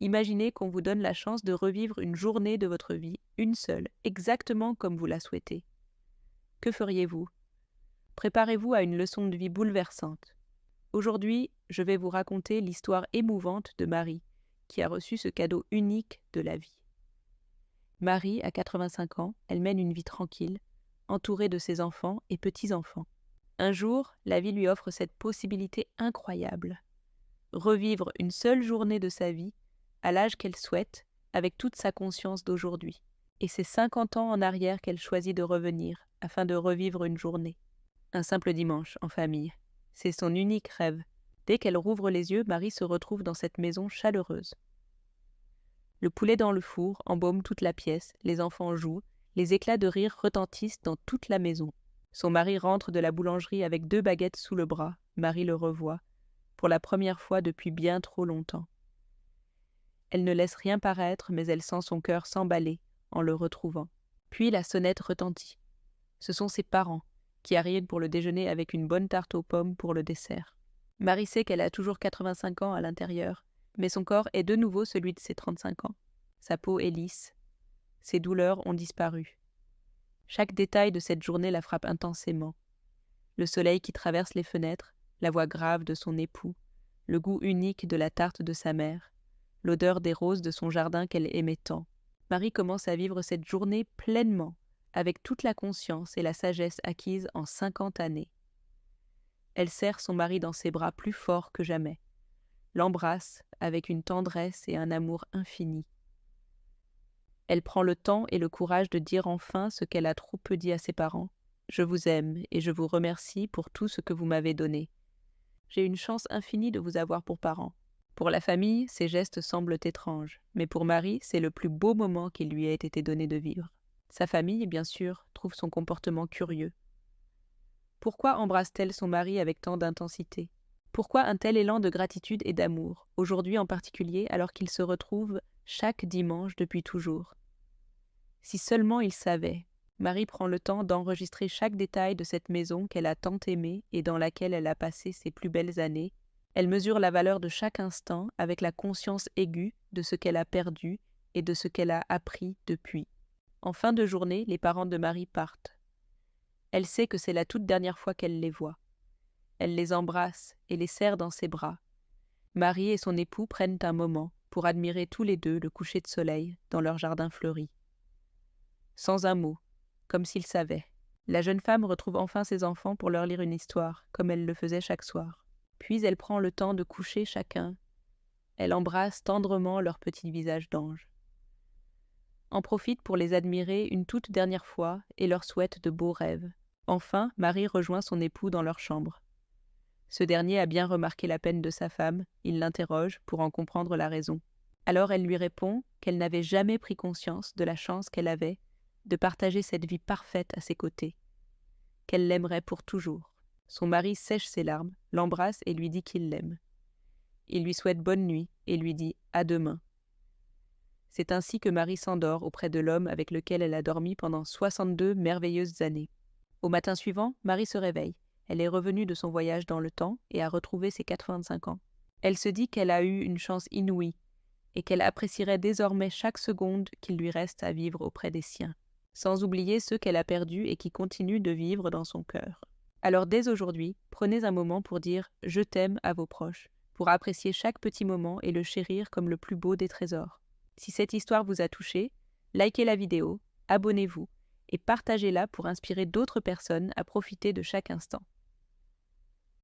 Imaginez qu'on vous donne la chance de revivre une journée de votre vie, une seule, exactement comme vous la souhaitez. Que feriez-vous? Préparez-vous à une leçon de vie bouleversante. Aujourd'hui, je vais vous raconter l'histoire émouvante de Marie, qui a reçu ce cadeau unique de la vie. Marie a 85 ans, elle mène une vie tranquille, entourée de ses enfants et petits-enfants. Un jour, la vie lui offre cette possibilité incroyable. Revivre une seule journée de sa vie, à l'âge qu'elle souhaite, avec toute sa conscience d'aujourd'hui. Et c'est 50 ans en arrière qu'elle choisit de revenir, afin de revivre une journée. Un simple dimanche, en famille. C'est son unique rêve. Dès qu'elle rouvre les yeux, Marie se retrouve dans cette maison chaleureuse. Le poulet dans le four embaume toute la pièce, les enfants jouent, les éclats de rire retentissent dans toute la maison. Son mari rentre de la boulangerie avec 2 baguettes sous le bras. Marie le revoit, pour la première fois depuis bien trop longtemps. Elle ne laisse rien paraître, mais elle sent son cœur s'emballer en le retrouvant. Puis la sonnette retentit. Ce sont ses parents, qui arrivent pour le déjeuner avec une bonne tarte aux pommes pour le dessert. Marie sait qu'elle a toujours 85 ans à l'intérieur, mais son corps est de nouveau celui de ses 35 ans. Sa peau est lisse. Ses douleurs ont disparu. Chaque détail de cette journée la frappe intensément. Le soleil qui traverse les fenêtres, la voix grave de son époux, le goût unique de la tarte de sa mère, l'odeur des roses de son jardin qu'elle aimait tant. Marie commence à vivre cette journée pleinement, avec toute la conscience et la sagesse acquises en 50 années. Elle serre son mari dans ses bras plus fort que jamais, l'embrasse avec une tendresse et un amour infini. Elle prend le temps et le courage de dire enfin ce qu'elle a trop peu dit à ses parents. « Je vous aime et je vous remercie pour tout ce que vous m'avez donné. J'ai une chance infinie de vous avoir pour parents. » Pour la famille, ces gestes semblent étranges, mais pour Marie, c'est le plus beau moment qu'il lui ait été donné de vivre. Sa famille, bien sûr, trouve son comportement curieux. Pourquoi embrasse-t-elle son mari avec tant d'intensité? Pourquoi un tel élan de gratitude et d'amour, aujourd'hui en particulier, alors qu'ils se retrouvent chaque dimanche depuis toujours? Si seulement il savait. Marie prend le temps d'enregistrer chaque détail de cette maison qu'elle a tant aimée et dans laquelle elle a passé ses plus belles années. Elle mesure la valeur de chaque instant avec la conscience aiguë de ce qu'elle a perdu et de ce qu'elle a appris depuis. En fin de journée, les parents de Marie partent. Elle sait que c'est la toute dernière fois qu'elle les voit. Elle les embrasse et les serre dans ses bras. Marie et son époux prennent un moment pour admirer tous les deux le coucher de soleil dans leur jardin fleuri. Sans un mot, comme s'ils savaient, la jeune femme retrouve enfin ses enfants pour leur lire une histoire, comme elle le faisait chaque soir. Puis elle prend le temps de coucher chacun. Elle embrasse tendrement leurs petits visages d'anges. En profite pour les admirer une toute dernière fois et leur souhaite de beaux rêves. Enfin, Marie rejoint son époux dans leur chambre. Ce dernier a bien remarqué la peine de sa femme, il l'interroge pour en comprendre la raison. Alors elle lui répond qu'elle n'avait jamais pris conscience de la chance qu'elle avait de partager cette vie parfaite à ses côtés, qu'elle l'aimerait pour toujours. Son mari sèche ses larmes, l'embrasse et lui dit qu'il l'aime. Il lui souhaite bonne nuit et lui dit « à demain ». C'est ainsi que Marie s'endort auprès de l'homme avec lequel elle a dormi pendant 62 merveilleuses années. Au matin suivant, Marie se réveille. Elle est revenue de son voyage dans le temps et a retrouvé ses 85 ans. Elle se dit qu'elle a eu une chance inouïe et qu'elle apprécierait désormais chaque seconde qu'il lui reste à vivre auprès des siens, sans oublier ceux qu'elle a perdus et qui continuent de vivre dans son cœur. Alors dès aujourd'hui, prenez un moment pour dire « je t'aime » à vos proches, pour apprécier chaque petit moment et le chérir comme le plus beau des trésors. Si cette histoire vous a touché, likez la vidéo, abonnez-vous et partagez-la pour inspirer d'autres personnes à profiter de chaque instant.